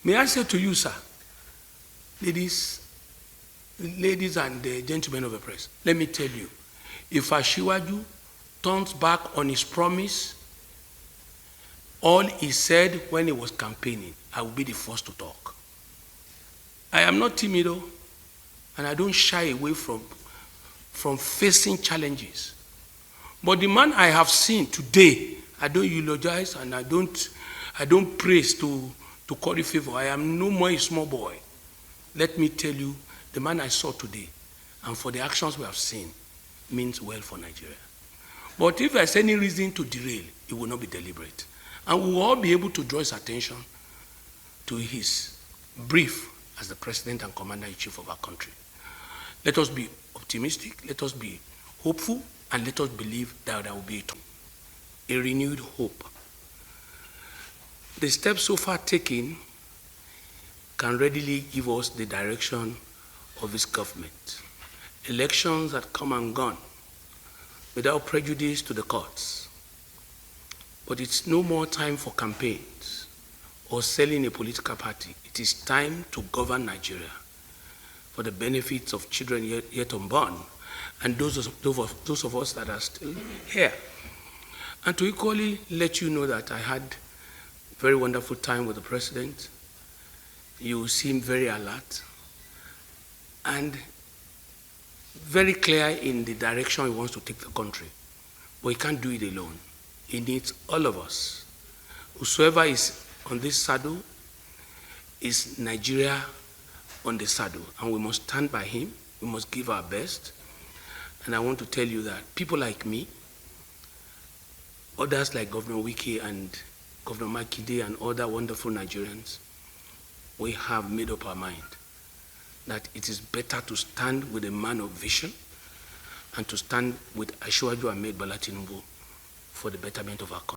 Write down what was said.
May I say to you, sir, ladies and gentlemen of the press, let me tell you, if Asiwaju turns back on his promise, all he said when he was campaigning, I will be the first to talk. I am not timid, and I don't shy away from facing challenges. But the man I have seen today, I don't eulogize and I don't praise to curry favor. I am no more a small boy. Let me tell you, the man I saw today, and for the actions we have seen, means well for Nigeria. But if there's any reason to derail, it will not be deliberate. And we will all be able to draw his attention to his brief as the President and Commander-in-Chief of our country. Let us be optimistic, let us be hopeful, and let us believe that there will be a renewed hope. The steps so far taken can readily give us the direction of this government. Elections that come and gone without prejudice to the courts. But it's no more time for campaigns or selling a political party. It is time to govern Nigeria for the benefits of children yet unborn and those of us that are still here. And to equally let you know that I had a very wonderful time with the President. You seem very alert and very clear in the direction he wants to take the country. But he can't do it alone. He needs all of us. Whosoever is on this saddle is Nigeria on the saddle, and we must stand by him. We must give our best. And I want to tell you that people like me, others like Governor Wike and Governor Makinde and other wonderful Nigerians, we have made up our mind that it is better to stand with a man of vision and to stand with Asiwaju Ahmed Bola Tinubu for the betterment of our country.